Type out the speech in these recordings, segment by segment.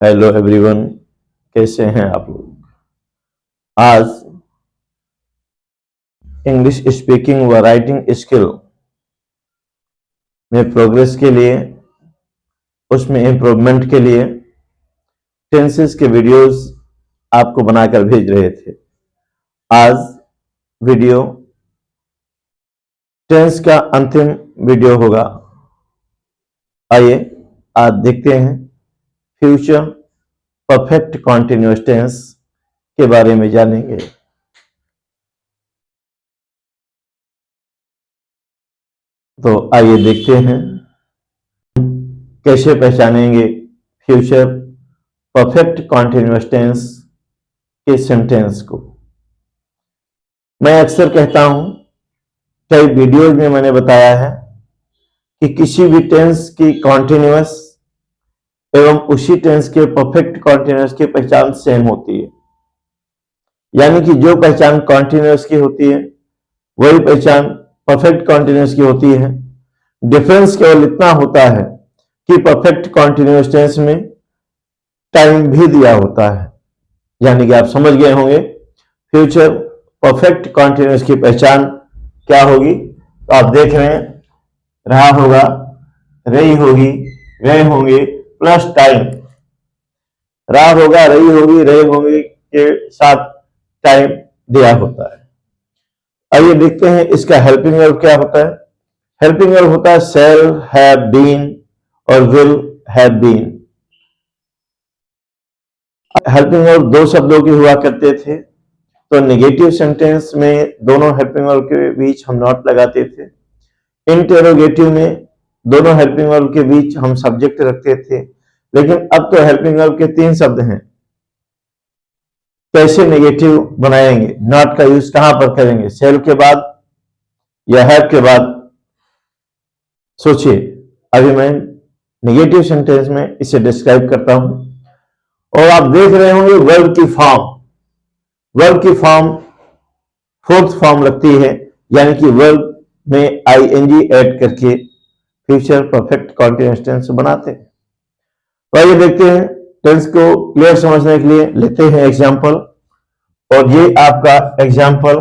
Hello everyone, कैसे हैं आप लोग। आज इंग्लिश स्पीकिंग व राइटिंग स्किल में प्रोग्रेस के लिए, उसमें इम्प्रूवमेंट के लिए टेंसेस के वीडियोस आपको बनाकर भेज रहे थे। आज वीडियो टेंस का अंतिम वीडियो होगा। आइए आज देखते हैं फ्यूचर परफेक्ट कॉन्टिन्यूअस टेंस के बारे में जानेंगे। तो आइए देखते हैं कैसे पहचानेंगे फ्यूचर परफेक्ट कॉन्टिन्यूअस टेंस के सेंटेंस को। मैं अक्सर कहता हूं, कई वीडियोज में मैंने बताया है कि किसी भी टेंस की कॉन्टिन्यूअस एवं उसी टेंस के परफेक्ट कॉन्टिन्यूअस की पहचान सेम होती है। यानी कि जो पहचान कॉन्टिन्यूअस की होती है वही पहचान परफेक्ट कॉन्टिन्यूअस की होती है। डिफरेंस केवल इतना होता है कि परफेक्ट कॉन्टिन्यूअस टेंस में टाइम भी दिया होता है। यानी कि आप समझ गए होंगे फ्यूचर परफेक्ट कॉन्टिन्यूअस की पहचान क्या होगी। तो आप देख रहे हैं, रहा होगा, रही होगी, रहे होंगे प्लस टाइम। रहा होगा, रही होगी, रहे होंगे के साथ टाइम दिया होता है। आइए देखते हैं इसका हेल्पिंग वर्ब क्या होता है। हेल्पिंग वर्ब होता है शैल, हैव बीन और will have been. Helping verb दो शब्दों की हुआ करते थे, तो नेगेटिव सेंटेंस में दोनों हेल्पिंग वर्ब के बीच हम नॉट लगाते थे। इंटेरोगेटिव में दोनों हेल्पिंग वर्ब के बीच हम सब्जेक्ट रखते थे। लेकिन अब तो हेल्पिंग वर्ब के 3 शब्द हैं। कैसे नेगेटिव बनाएंगे, नॉट का यूज कहां पर करेंगे, शैल के बाद या हैव के बाद। सोचिए, अभी मैं नेगेटिव सेंटेंस में इसे डिस्क्राइब करता हूं और आप देख रहे होंगे वर्ब की फॉर्म। वर्ब की फॉर्म फोर्थ फॉर्म लगती है, यानी कि वर्ब में आईएनजी ऐड करके फ्यूचर परफेक्ट कॉन्टिन्यूअस टेंस बनाते हैं। तो आइए देखते हैं, टेंस को क्लियर समझने के लिए लेते हैं एग्जांपल। और ये आपका एग्जांपल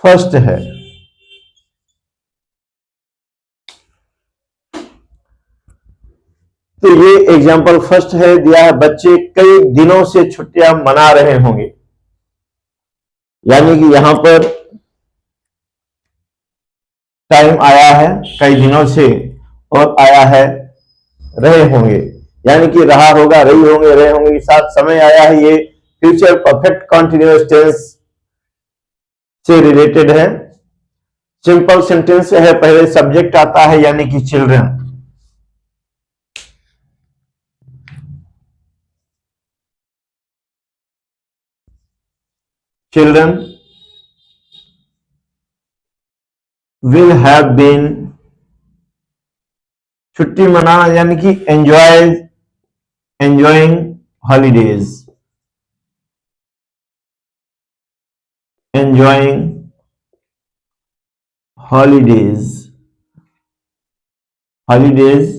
फर्स्ट है। तो ये एग्जांपल फर्स्ट है, दिया है बच्चे कई दिनों से छुट्टियां मना रहे होंगे। यानी कि यहां पर टाइम आया है कई दिनों से और आया है रहे होंगे। यानी कि रहा होगा, रही होंगे, रहे होंगे के साथ समय आया है। ये फ्यूचर परफेक्ट कॉन्टिन्यूअस टेंस से रिलेटेड है। सिंपल सेंटेंस है, पहले सब्जेक्ट आता है यानी कि children. Children will have been, छुट्टी मनाना यानी कि enjoying holidays, enjoying holidays, holidays.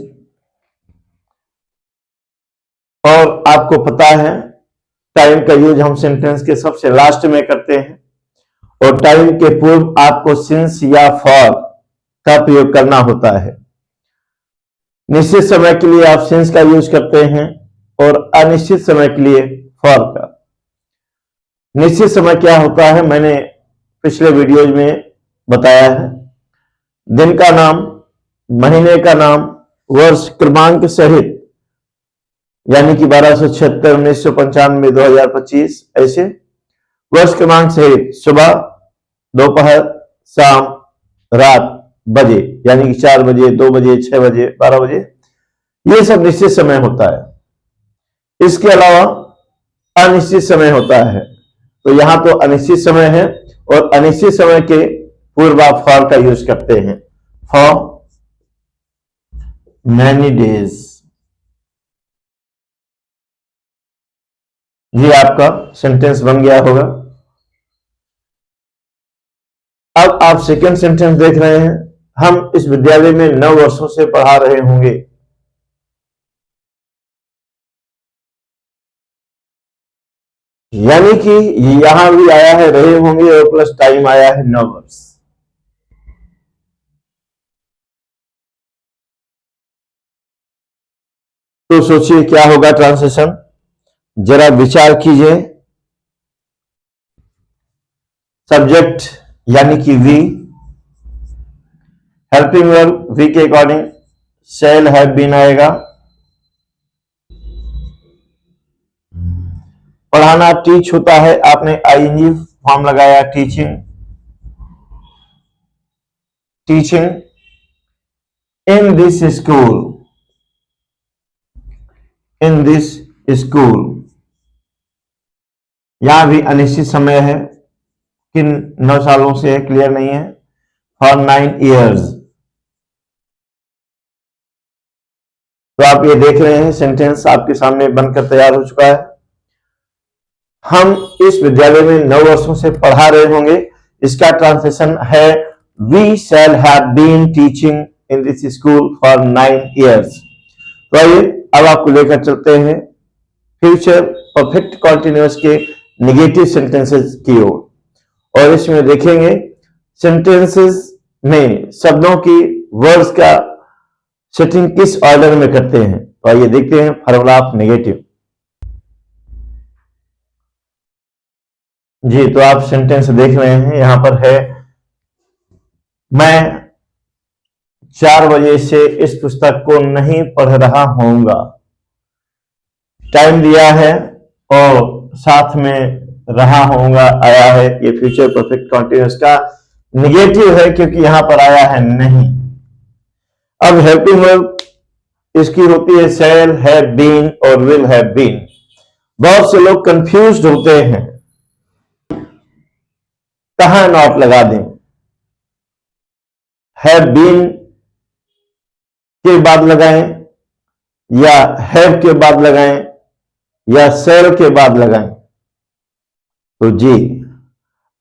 और आपको पता है टाइम का यूज हम सेंटेंस के सबसे लास्ट में करते हैं और टाइम के पूर्व आपको सिंस या फॉर का प्रयोग करना होता है। निश्चित समय के लिए आप सिंस का यूज करते हैं और अनिश्चित समय के लिए फॉर का। निश्चित समय क्या होता है, मैंने पिछले वीडियोज में बताया है। दिन का नाम, महीने का नाम, वर्ष क्रमांक सहित, यानी कि 1276, 1995, 2025, ऐसे वर्ष क्रमांक सहित सुबह, दोपहर, शाम, रात, बजे, यानी कि 4 बजे, 2 बजे, 6 बजे, 12 बजे, ये सब निश्चित समय होता है। इसके अलावा अनिश्चित समय होता है। तो यहां तो अनिश्चित समय है और अनिश्चित समय के पूर्व आप फॉर का यूज करते हैं, फॉर मैनी डेज। ये आपका सेंटेंस बन गया होगा। अब आप सेकंड सेंटेंस देख रहे हैं। हम इस विद्यालय में 9 वर्षों से पढ़ा रहे होंगे। यानी कि यहां भी आया है रहे होंगे और प्लस टाइम आया है 9 वर्ष। तो सोचिए क्या होगा ट्रांसलेशन, जरा विचार कीजिए। सब्जेक्ट यानी कि वी, हेल्पिंग वर्ब वी के अकॉर्डिंग शैल हैव बीन आएगा। पढ़ाना टीच होता है, आपने आईएनजी फॉर्म लगाया teaching, teaching in this school, in this school. यहां भी अनिश्चित समय है, किन 9 सालों से है क्लियर नहीं है, फॉर 9 years। तो आप ये देख रहे हैं सेंटेंस आपके सामने बनकर तैयार हो चुका है। हम इस विद्यालय में 9 वर्षों से पढ़ा रहे होंगे, इसका ट्रांसलेशन है we shall have been teaching in this school for 9 years। तो आइए अब आपको लेकर चलते हैं फ्यूचर परफेक्ट कॉन्टिन्यूअस के नेगेटिव सेंटेंसेस की ओर, और इसमें देखेंगे सेंटेंसेस में शब्दों की वर्ड्स का सेटिंग किस ऑर्डर में करते हैं। तो आइए देखते हैं फार्मूला ऑफ नेगेटिव। जी, तो आप सेंटेंस देख रहे हैं, यहां पर है मैं 4 बजे से इस पुस्तक को नहीं पढ़ रहा होऊंगा। टाइम दिया है और साथ में रहा होऊंगा आया है, ये फ्यूचर परफेक्ट कॉन्टिन्यूअस का नेगेटिव है क्योंकि यहां पर आया है नहीं। अब हेल्पिंग वर्ब इसकी होती है शैल हैव बीन और विल हैव बीन। बहुत से लोग कंफ्यूज्ड होते हैं कहां नॉट लगा दें, हैव बीन के बाद लगाएं या हैव के बाद लगाएं या शैल के बाद लगाएं। तो जी,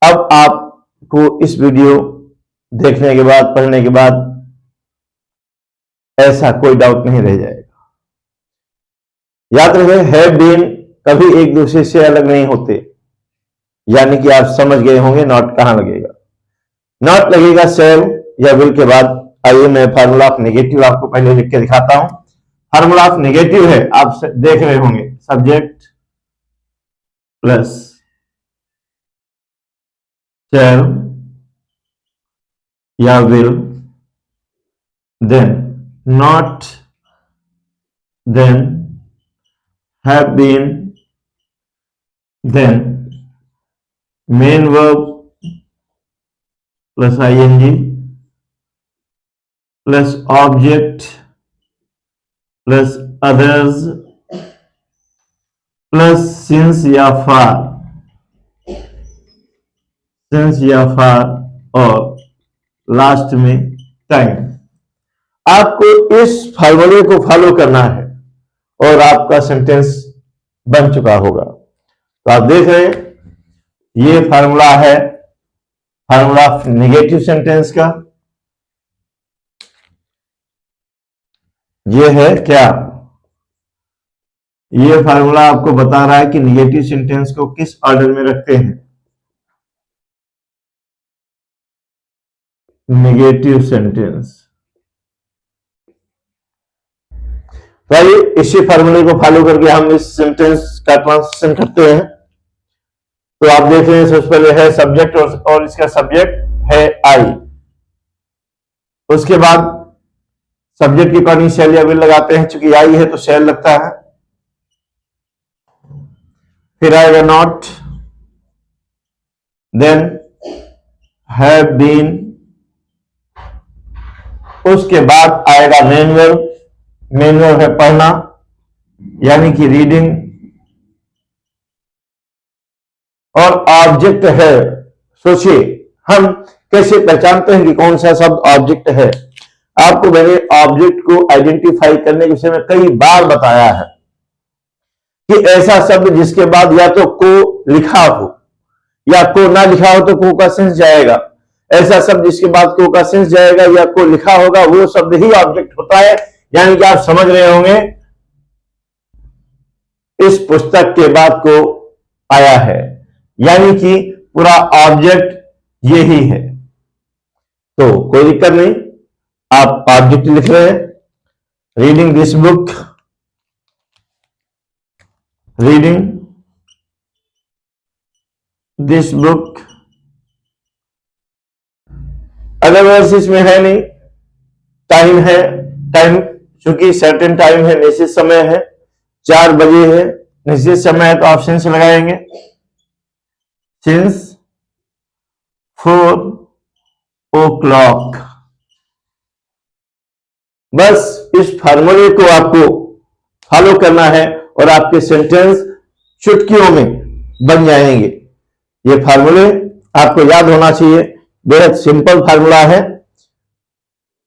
अब आपको इस वीडियो देखने के बाद, पढ़ने के बाद ऐसा कोई डाउट नहीं रह जाएगा। याद रहे हैव बीन कभी एक दूसरे से अलग नहीं होते, यानी कि आप समझ गए होंगे नॉट कहां लगेगा। नॉट लगेगा शैल या विल के बाद। आइए मैं फार्मूला ऑफ नेगेटिव आपको पहले लिख के दिखाता हूं। फार्मूला ऑफ नेगेटिव है, आप देख रहे होंगे, सब्जेक्ट प्लस शैल या will, then not, then have been, then main verb plus ING plus object plus others plus since या फार, सिंस या फार, और लास्ट में टाइम। आपको इस फार्मूले को फॉलो करना है और आपका सेंटेंस बन चुका होगा। तो आप देख रहे हैं ये फार्मूला है, फार्मूला ऑफ नेगेटिव सेंटेंस का। ये है क्या, ये फार्मूला आपको बता रहा है कि नेगेटिव सेंटेंस को किस ऑर्डर में रखते हैं। नेगेटिव सेंटेंस, तो आइए इसी फार्मूले को फॉलो करके हम इस सेंटेंस का ट्रांसलेशन करते हैं। तो आप देख रहे हैं सबसे पहले है सब्जेक्ट और इसका सब्जेक्ट है आई। उसके बाद सब्जेक्ट के अकॉर्डिंग शैल या विल लगाते हैं, चूंकि आई है तो शैल लगता है। फिर आएगा नॉट, देन हैव बीन, उसके बाद आएगा मेन वर्ब। मेन वर्ब है पढ़ना, यानी कि रीडिंग, और ऑब्जेक्ट है, सोचिए हम कैसे पहचानते हैं कि कौन सा शब्द ऑब्जेक्ट है। आपको मैंने ऑब्जेक्ट को आइडेंटिफाई करने के विषय में कई बार बताया है कि ऐसा शब्द जिसके बाद या तो को लिखा हो या को ना लिखा हो तो को का सेंस जाएगा। ऐसा शब्द जिसके बाद को का सेंस जाएगा या को लिखा होगा वो शब्द ही ऑब्जेक्ट होता है। यानी कि आप समझ रहे होंगे इस पुस्तक के बाद को आया है, यानी कि पूरा ऑब्जेक्ट यही है। तो कोई दिक्कत नहीं, आप ऑब्जेक्ट लिख रहे हैं, reading this book, reading this book. Otherwise इसमें है नहीं, टाइम है, टाइम चूंकि सर्टेन टाइम है, निश्चित समय है, 4 बजे है, निश्चित समय है, तो ऑप्शन से लगाएंगे सिंस 4 o'clock। बस इस फार्मूले को आपको फॉलो करना है और आपके सेंटेंस चुटकियों में बन जाएंगे। ये फार्मूले आपको याद होना चाहिए, बेहद सिंपल फार्मूला है।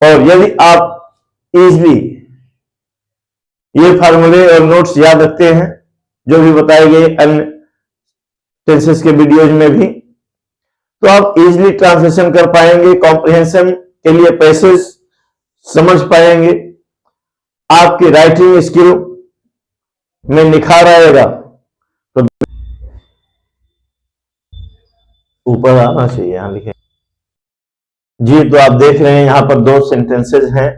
और यदि आप इजली ये फार्मूले और नोट्स याद रखते हैं, जो भी बताए गए अन्य टेंसेस के वीडियोज में भी, तो आप इजली ट्रांसलेशन कर पाएंगे, कॉम्प्रिहेंशन के लिए पैसेज समझ पाएंगे, आपकी राइटिंग स्किल में निखार आएगा। तो ऊपर आना चाहिए, यहां लिखे जी। तो आप देख रहे हैं यहां पर 2 सेंटेंसेस हैं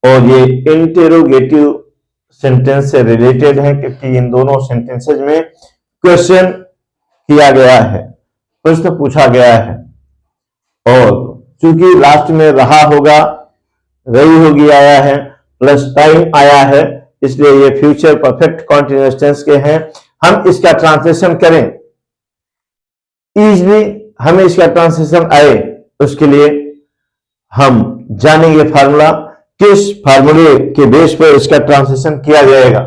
और ये इंटेरोगेटिव सेंटेंस से रिलेटेड है, क्योंकि इन दोनों सेंटेंसेस में क्वेश्चन किया गया है, प्रश्न पूछा गया है। और चूंकि लास्ट में रहा होगा, रही होगी आया है, प्लस टाइम आया है, इसलिए ये फ्यूचर परफेक्ट कंटीन्यूअस टेंस के हैं। हम इसका ट्रांसलेशन करें इजली, हमें इसका ट्रांसलेशन आए, उसके लिए हम जानेंगे फार्मूला, किस फार्मूले के बेस पर इसका ट्रांसलेशन किया जाएगा।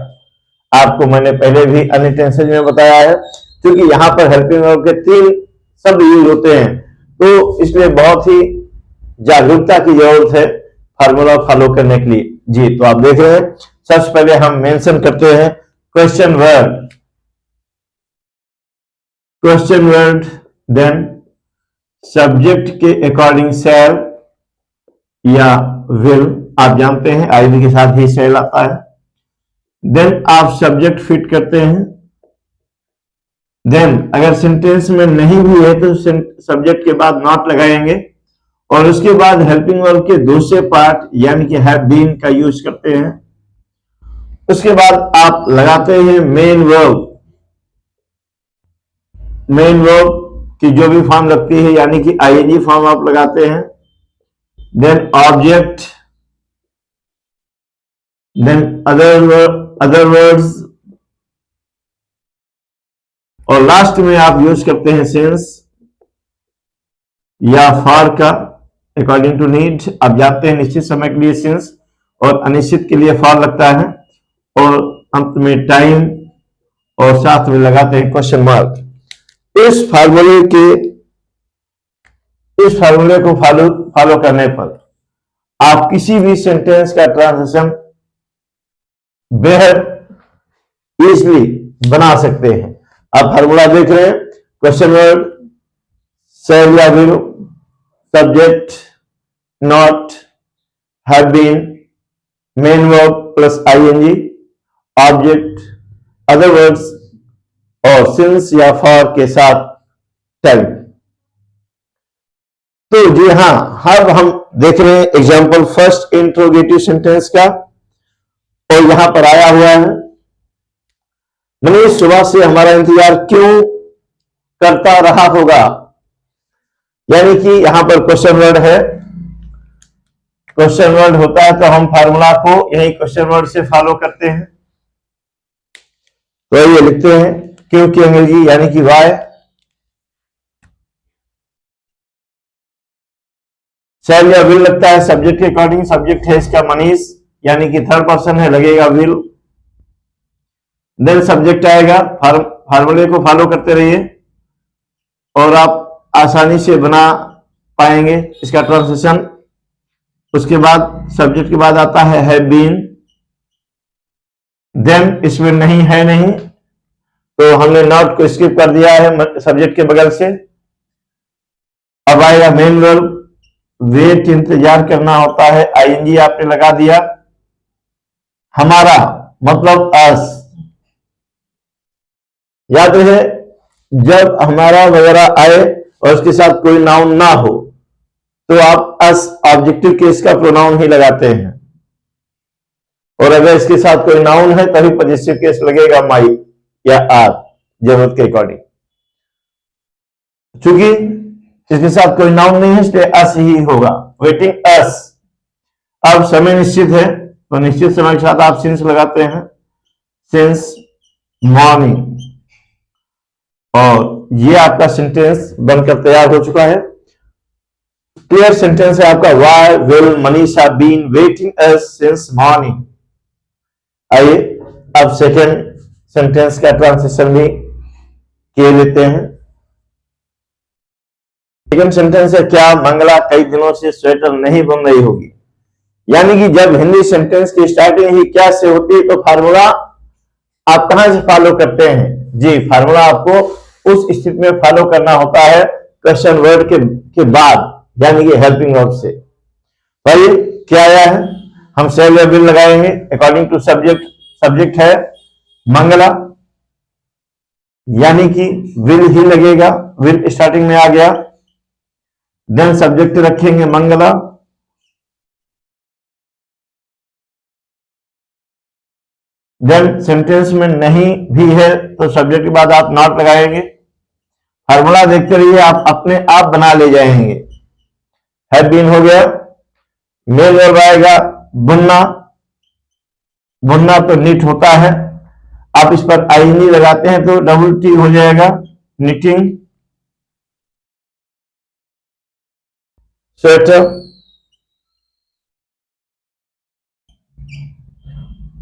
आपको मैंने पहले भी अन्य टेंसेस में बताया है, क्योंकि यहां पर हेल्पिंग वर्ब के 3 शब्द यूज होते हैं, तो इसलिए बहुत ही जागरूकता की जरूरत है फार्मूला फॉलो करने के लिए जी। तो आप देख रहे हैं, सबसे पहले हम मेंशन करते हैं question word, question word, then subject के अकॉर्डिंग शैल या विल, आप जानते हैं आईवी के साथ ही शैल आता है। देन आप सब्जेक्ट फिट करते हैं, देन अगर सेंटेंस में नहीं भी है तो सब्जेक्ट के बाद नॉट लगाएंगे, और उसके बाद हेल्पिंग वर्ब के दूसरे पार्ट यानी कि हैव बीन का यूज करते हैं। उसके बाद आप लगाते हैं मेन वर्ब, मेन वर्ब की जो भी फॉर्म लगती है यानी कि आईएनजी फॉर्म आप लगाते हैं, then object, then other words, और लास्ट में आप यूज करते हैं सिंस या फॉर का अकॉर्डिंग टू नीड। आप जानते हैं निश्चित समय के लिए सिंस और अनिश्चित के लिए फॉर लगता है, और अंत में टाइम, और साथ में लगाते हैं क्वेश्चन मार्क। इस फार्मूले को फॉलो करने पर आप किसी भी सेंटेंस का ट्रांसलेशन बेहद इजली बना सकते हैं। आप फार्मूला देख रहे हैं, क्वेश्चन वर्ड, शैल या will, subject, not, have been, main verb plus ING, object, other words, और सिंस या फॉर के साथ टाइम। तो जी हां, अब हम देख रहे हैं एग्जांपल फर्स्ट इंट्रोगेटिव सेंटेंस का, और यहां पर आया हुआ है, मनीष सुबह से हमारा इंतजार क्यों करता रहा होगा, यानी कि यहां पर क्वेश्चन वर्ड है। क्वेश्चन वर्ड होता है तो हम फार्मूला को यही क्वेश्चन वर्ड से फॉलो करते हैं। तो ये लिखते हैं क्यों की अंग्रेजी यानी कि वाई, शैल या विल लगता है सब्जेक्ट के अकॉर्डिंग, सब्जेक्ट है इसका मनीष यानी कि थर्ड पर्सन है, लगेगा विल। देन सब्जेक्ट आएगा, फार्मूले को फॉलो करते रहिए और आप आसानी से बना पाएंगे इसका ट्रांसलेशन। उसके बाद सब्जेक्ट के बाद आता है हैव बीन, देन इसमें नहीं है नहीं, तो हमने नॉट को स्किप कर दिया है सब्जेक्ट के बगल से। अब आएगा मेन वर्ब, वेट इंतजार करना होता है, आईएनजी आपने लगा दिया, हमारा मतलब अस, याद रहे जब हमारा वगैरह आए और उसके साथ कोई नाउन ना हो तो आप अस ऑब्जेक्टिव केस का प्रोनाउन ही लगाते हैं, और अगर इसके साथ कोई नाउन है तभी पॉजिटिव केस लगेगा, माई या आर, जरूरत के अकॉर्डिंग। चूंकि इसके साथ कोई नाउन नहीं है इसलिए अस ही होगा, वेटिंग अस। अब समय निश्चित है तो निश्चित समय के साथ आप सिंस लगाते हैं, सिंस मॉर्निंग, और ये आपका सेंटेंस बनकर तैयार हो चुका है। क्लियर सेंटेंस है आपका, why will Manisha been waiting us since morning. आइए अब सेकेंड सेंटेंस का ट्रांसलेशन भी किए लेते हैं। सेकेंड सेंटेंस है, क्या मंगला कई दिनों से स्वेटर नहीं बुन रही होगी। यानी कि जब हिंदी सेंटेंस की स्टार्टिंग ही क्या से होती है तो फार्मूला आप कहां से फॉलो करते हैं? जी, फार्मूला आपको उस स्थिति में फॉलो करना होता है क्वेश्चन वर्ड के बाद, यानी कि हेल्पिंग वर्ब से। भाई क्या आया है, हम सेल विल लगाएंगे अकॉर्डिंग टू सब्जेक्ट। सब्जेक्ट है मंगला, यानी कि विल ही लगेगा, विल स्टार्टिंग में आ गया। देन सब्जेक्ट रखेंगे मंगला, देन सेंटेंस में नहीं भी है तो सब्जेक्ट के बाद आप नॉट लगाएंगे। फार्मूला देखते रहिए, आप अपने आप बना ले जाएंगे। हैव बीन हो गया, मेल वर्ब आएगा बुनना, बुनना तो नीट होता है, आप इस पर आई नहीं लगाते हैं तो डबल टी हो जाएगा, निटिंग। Sweater,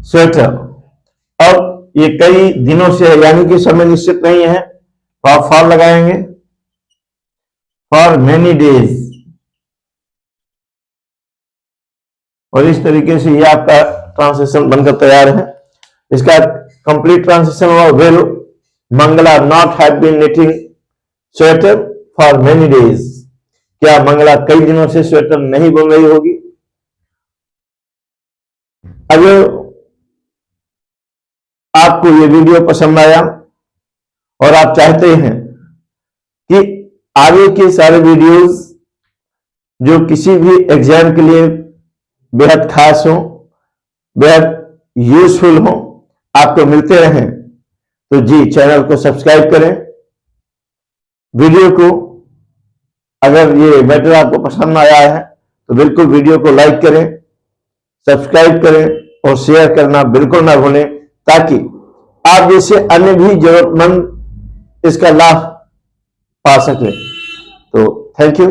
sweater. अब ये कई दिनों से है यानी कि समय निश्चित नहीं है तो आप फॉर लगाएंगे, फॉर मेनी डेज। और इस तरीके से ये आपका ट्रांसलेशन बनकर तैयार है। इसका कंप्लीट ट्रांसलेशन हुआ, will Mangala not have been knitting sweater for many days. क्या मंगला कई दिनों से स्वेटर नहीं बुन रही होगी। अगर आपको ये वीडियो पसंद आया और आप चाहते हैं कि आगे के सारे वीडियोस जो किसी भी एग्जाम के लिए बेहद खास हो, बेहद यूजफुल हो, आपको मिलते रहें, तो जी चैनल को सब्सक्राइब करें। वीडियो को अगर ये मैटर आपको पसंद आया है तो बिल्कुल वीडियो को लाइक करें, सब्सक्राइब करें और शेयर करना बिल्कुल ना भूलें, ताकि आप जैसे अन्य भी जरूरतमंद इसका लाभ पा सकें। तो थैंक यू।